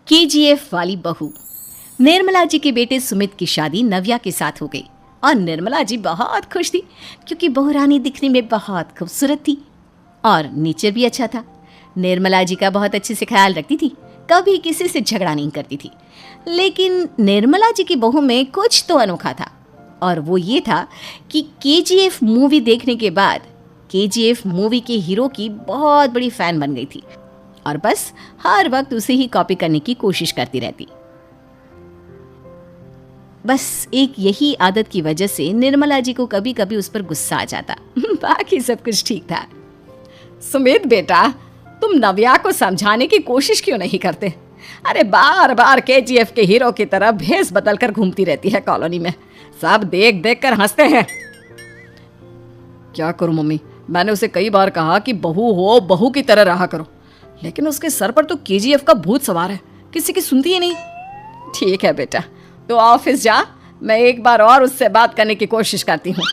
KGF वाली बहू। निर्मला जी के बेटे सुमित की शादी नव्या के साथ हो गई और निर्मला जी बहुत खुश थी क्योंकि बहू रानी दिखने में बहुत खूबसूरत थी और नेचर भी अच्छा था। निर्मला जी का बहुत अच्छे से ख्याल रखती थी, कभी किसी से झगड़ा नहीं करती थी। लेकिन निर्मला जी की बहू में कुछ तो अनोखा था और वो ये था कि केजीएफ मूवी देखने के बाद केजीएफ मूवी के हीरो की बहुत बड़ी फैन बन गई थी और बस हर वक्त उसे ही कॉपी करने की कोशिश करती रहती। बस एक यही आदत की वजह से निर्मला जी को कभी कभी उस पर गुस्सा आ जाता। बाकी सब कुछ ठीक था। सुमित बेटा, तुम नव्या को समझाने की कोशिश क्यों नहीं करते? अरे बार बार केजीएफ के हीरो की तरह भेस बदल कर घूमती रहती है कॉलोनी में, सब देख देख कर हंसते हैं। क्या करूं मम्मी, मैंने उसे कई बार कहा कि बहू हो, बहू की तरह रहा करो, लेकिन उसके सर पर तो केजीएफ का भूत सवार है, किसी की सुनती ही नहीं। ठीक है बेटा, तो ऑफिस जा, मैं एक बार और उससे बात करने की कोशिश करती हूँ।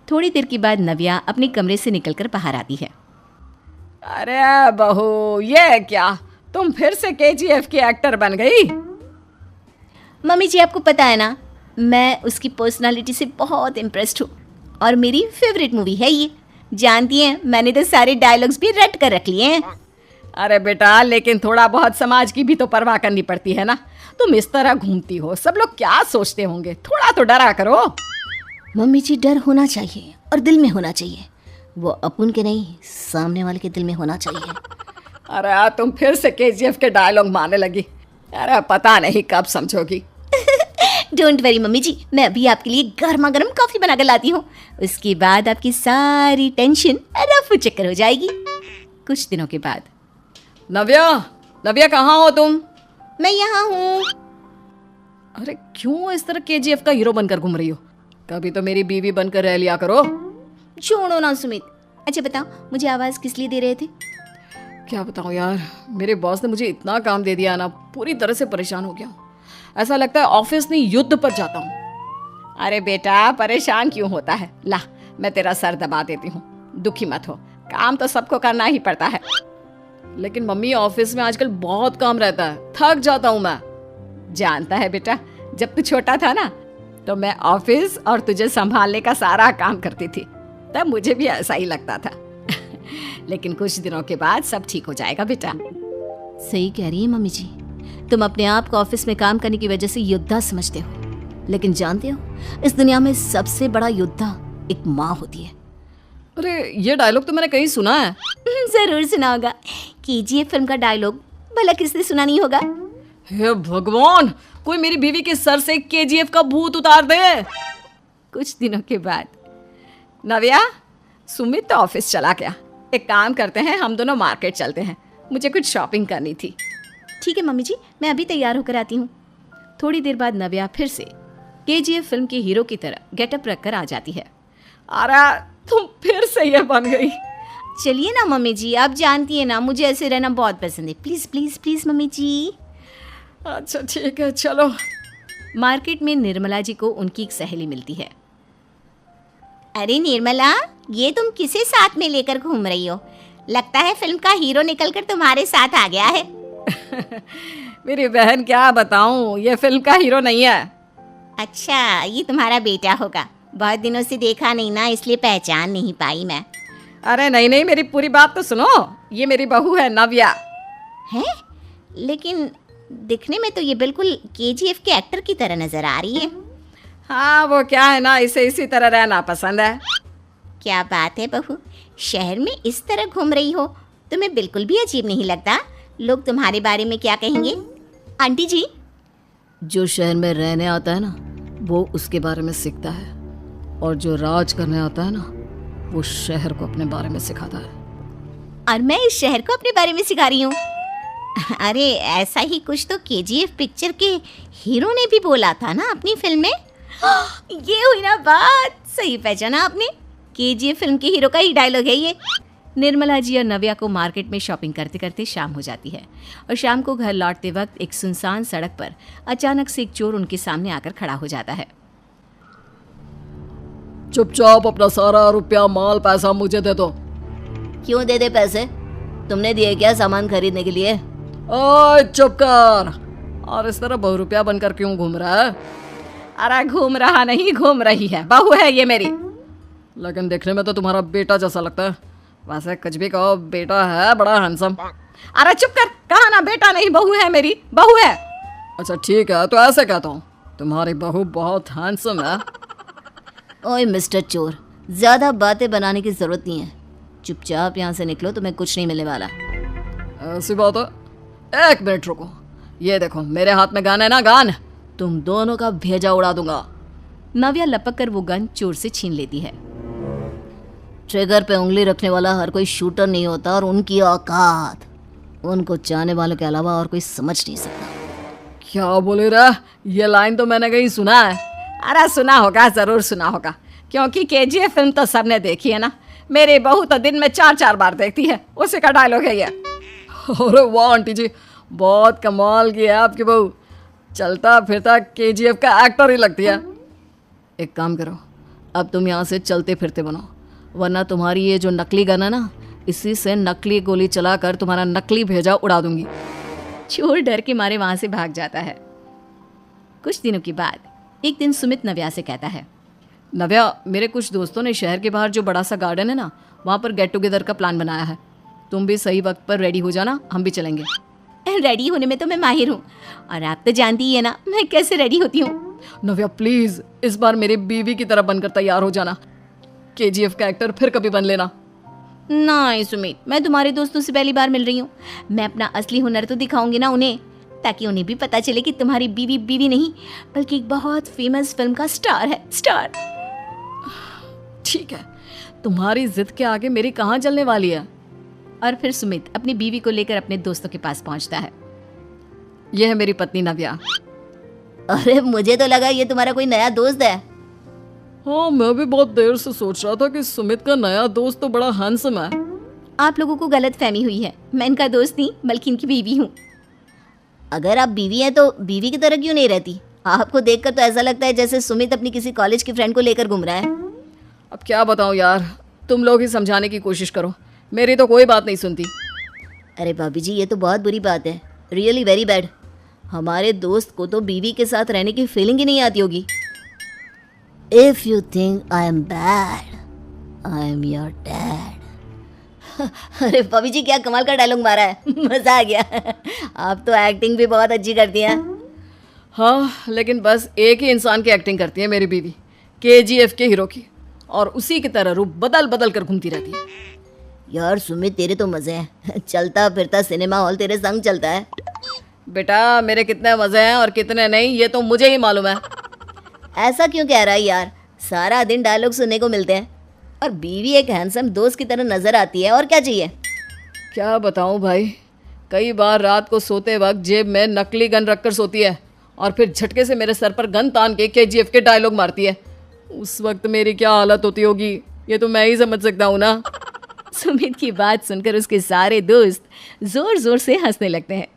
थोड़ी देर के बाद नव्या अपने कमरे से निकलकर बाहर आती है। अरे बहू, ये क्या, तुम फिर से केजीएफ की एक्टर बन गई? मम्मी जी, आपको पता है ना, मैं उसकी पर्सनालिटी से बहुत इम्प्रेस्ड हूँ और मेरी फेवरेट मूवी है ये। जानती हैं, मैंने तो सारे डायलॉग्स भी रट कर रख लिए हैं। अरे बेटा, लेकिन थोड़ा बहुत समाज की भी तो परवाह करनी पड़ती है ना। तुम इस तरह घूमती हो, सब लोग क्या सोचते होंगे, थोड़ा तो डरा करो। मम्मी जी, डर होना चाहिए और दिल में होना चाहिए, वो अपन के नहीं, सामने वाले के दिल में होना चाहिए। अरे तुम फिर से केजीएफ के डायलॉग मारने लगी। अरे पता नहीं कब समझोगी। डोंट वरी मम्मी जी, मैं अभी आपके लिए गर्मा गर्म कॉफी बनाकर लाती हूँ। उसके बाद आपकी सारी टेंशन रफू चक्कर हो जाएगी। कुछ दिनों के बाद। नव्या, नव्या कहाँ हो तुम? मैं यहाँ हूँ। अरे क्यों इस तरह केजीएफ का हीरो बनकर घूम रही हो? कभी तो मेरी बीवी बनकर रह लिया करो। छोड़ो ना सुमित। अच्छा बताओ, मुझे आवाज किस लिए दे रहे थे? क्या बताऊं यार, मेरे बॉस ने मुझे इतना काम दे दिया ना, पूरी तरह से परेशान हो गया हूँ। ऐसा लगता है ऑफिस नहीं, युद्ध पर जाता हूँ। अरे बेटा, परेशान क्यों होता है? ला, मैं तेरा सर दबा देती हूँ, दुखी मत हो, काम तो सबको करना ही पड़ता है। लेकिन मम्मी, ऑफिस में आजकल बहुत काम रहता है, थक जाता हूँ मैं। जानता है बेटा, जब तू छोटा था ना, तो मैं ऑफिस और तुझे संभालने का सारा काम करती थी, तब मुझे भी ऐसा ही लगता था। लेकिन कुछ दिनों के बाद सब ठीक हो जाएगा बेटा। सही कह रही है मम्मी जी, तुम अपने आप को ऑफिस में काम करने की वजह से योद्धा समझते हो, लेकिन जानते हो, इस दुनिया में सबसे बड़ा योद्धा एक माँ होती है। अरे ये डायलॉग तो मैंने कहीं सुना है। जरूर सुना होगा, केजीएफ फिल्म का डायलॉग, भला किसने सुना नहीं होगा? हे भगवान, कोई मेरी बीवी के सर से केजीएफ का भूत उतार दे। कुछ दिनों के बाद। नव्या, सुमित तो ऑफिस चला गया, एक काम करते हैं, हम दोनों मार्केट चलते हैं, मुझे कुछ शॉपिंग करनी थी। ठीक है मम्मी जी, मैं अभी तैयार होकर आती हूँ। थोड़ी देर बाद नव्या फिर से केजीएफ फिल्म के हीरो की तरह गेटअप रखकर आ जाती है। अरे तुम फिर से ये बन गई। चलिए ना मम्मी जी, आप जानती है ना, मुझे ऐसे रहना बहुत पसंद है। प्लीज प्लीज प्लीज मम्मी जी। अच्छा ठीक है, चलो। मार्केट में निर्मला जी को उनकी एक सहेली मिलती है। अरे निर्मला, ये तुम किसे साथ में लेकर घूम रही हो? लगता है फिल्म का हीरो निकलकर तुम्हारे साथ आ गया है। मेरी बहन, क्या बताऊं, ये फिल्म का हीरो नहीं है। अच्छा, ये तुम्हारा बेटा होगा, बहुत दिनों से देखा नहीं ना, इसलिए पहचान नहीं पाई मैं। अरे नहीं नहीं, मेरी पूरी बात तो सुनो, ये मेरी बहू है नव्या। है? लेकिन दिखने में तो ये बिल्कुल केजीएफ के एक्टर की तरह नजर आ रही है। हाँ, वो क्या है ना, इसे इसी तरह रहना पसंद है। क्या बात है बहू, शहर में इस तरह घूम रही हो, तुम्हें बिल्कुल भी अजीब नहीं लगता? लोग तुम्हारे बारे में क्या कहेंगे? आंटी जी, जो शहर में रहने आता है ना, वो उसके बारे में सीखता है, और जो राज करने आता है ना, वो शहर को अपने बारे में सिखाता है। और मैं इस शहर को अपने बारे में सिखा रही हूँ। अरे ऐसा ही कुछ तो केजीएफ पिक्चर के हीरो ने भी बोला था ना अपनी फिल्म में। ये हुई ना बात, सही पहचाना आपने, केजीएफ फिल्म के हीरो का ही डायलॉग है ये। निर्मला जी और नव्या को मार्केट में शॉपिंग करते करते शाम हो जाती है और शाम को घर लौटते वक्त एक सुनसान सड़क पर अचानक से एक चोर उनके सामने आकर खड़ा हो जाता है। चुपचाप अपना सारा रुपया, माल, पैसा मुझे दे दो। क्यों दे दे पैसे? तुमने दिए क्या सामान खरीदने के लिए? ओए चुप कर। और इस तरह बहुरूपिया बनकर क्यों घूम रहा है? अरे घूम रहा नहीं, घूम रही है, बहू है ये मेरी। लेकिन देखने में तो तुम्हारा बेटा जैसा लगता है। वैसे कुछ भी कहो, बेटा है बड़ा हैंडसम। अरे चुप कर, कहा ना बेटा नहीं, बहू है मेरी, बहू है। अच्छा ठीक है, तो ऐसे कहता हूँ, तुम्हारी बहू बहुत हैंडसम है। ओए मिस्टर चोर, ज्यादा बातें बनाने की जरूरत नहीं है। चुपचाप यहाँ से निकलो, तुम्हें कुछ नहीं मिलने वाला। ऐसी बात है। एक मिनट रुको, ये देखो मेरे हाथ में गन है ना, गन। तुम दोनों का भेजा उड़ा दूंगा। नव्या लपक कर वो गन चोर से छीन लेती है। ट्रिगर पे उंगली रखने वाला हर कोई शूटर नहीं होता, और उनकी औकात उनको चाहने वालों के अलावा और कोई समझ नहीं सकता। क्या बोले रहा? ये लाइन तो मैंने कहीं सुना है। अरे सुना होगा, जरूर सुना होगा, क्योंकि केजीएफ फिल्म तो सबने देखी है ना। मेरी बहू तो दिन में 4-4 बार देखती है, उसी का डायलॉग है ये। अरे वाह आंटी जी, बहुत कमाल की है आपकी बहू। चलता फिरता केजीएफ का एक्टर ही लगती है। एक काम करो, अब तुम यहाँ से चलते फिरते बनो, वरना तुम्हारी ये जो नकली गन है ना, इसी से नकली गोली चलाकर तुम्हारा नकली भेजा उड़ा दूंगी। चोर डर के मारे वहां से भाग जाता है। कुछ दिनों के बाद एक दिन सुमित नव्या से कहता है, नव्या, मेरे कुछ दोस्तों ने शहर के बाहर जो बड़ा सा गार्डन है ना, वहाँ पर गेट टुगेदर का प्लान बनाया है। तुम भी सही वक्त पर रेडी हो जाना, हम भी चलेंगे। रेडी होने में तो मैं माहिर हूँ, और आप तो जानती ही है ना मैं कैसे रेडी होती हूँ। नव्या प्लीज, इस बार मेरी बीवी की तरह बनकर तैयार हो जाना। केजीएफ का एक्टर फिर कभी बन लेना। नहीं सुमित, मैं तुम्हारे दोस्तों से पहली बार मिल रही हूँ। मैं अपना असली हुनर तो दिखाऊंगी ना उन्हें, ताकि उन्हें भी पता चले कि तुम्हारी बीवी बीवी नहीं, बल्कि एक बहुत फेमस फिल्म का स्टार है, स्टार। ठीक है, तुम्हारी जिद के आगे मेरी कहाँ चलने वाली है। और फिर सुमित अपनी बीवी को लेकर अपने दोस्तों के पास पहुंचता है। यह है मेरी पत्नी नव्या। अरे मुझे तो लगा ये तुम्हारा कोई नया दोस्त है। हाँ, मैं भी बहुत देर से सोच रहा था कि सुमित का नया दोस्त तो बड़ा हैंडसम है। आप लोगों को गलत फहमी हुई है, मैं इनका दोस्त नहीं बल्कि इनकी बीवी हूँ। अगर आप बीवी हैं तो बीवी की तरह क्यों नहीं रहती? आपको देखकर तो ऐसा लगता है जैसे सुमित अपनी किसी कॉलेज की फ्रेंड को लेकर घूम रहा है। अब क्या बताऊँ यार, तुम लोग ही समझाने की कोशिश करो, मेरी तो कोई बात नहीं सुनती। अरे भाभी जी, ये तो बहुत बुरी बात है, रियली वेरी बैड। हमारे दोस्त को तो बीवी के साथ रहने की फीलिंग ही नहीं आती होगी। If you think I am bad, I am your dad. अरे भाभी जी, क्या कमाल का डायलॉग मारा है, मजा आ गया। आप तो एक्टिंग भी बहुत अच्छी करती हैं। हाँ, लेकिन बस एक ही इंसान की एक्टिंग करती है मेरी बीवी, केजीएफ के हीरो की, और उसी की तरह रूप बदल बदल कर घूमती रहती है। यार सुमित, तेरे तो मजे हैं, चलता फिरता सिनेमा हॉल तेरे संग चलता है। बेटा, मेरे कितने मजे हैं और कितने नहीं, ये तो मुझे ही मालूम है। ऐसा क्यों कह रहा है यार, सारा दिन डायलॉग सुनने को मिलते हैं, और बीवी एक हैंडसम दोस्त की तरह नजर आती है, और क्या चाहिए? क्या बताऊं भाई, कई बार रात को सोते वक्त जेब में नकली गन रखकर सोती है, और फिर झटके से मेरे सर पर गन तान के केजीएफ के डायलॉग मारती है। उस वक्त मेरी क्या हालत होती होगी, ये तो मैं ही समझ सकता हूँ ना। सुमित की बात सुनकर उसके सारे दोस्त जोर जोर से हंसने लगते हैं।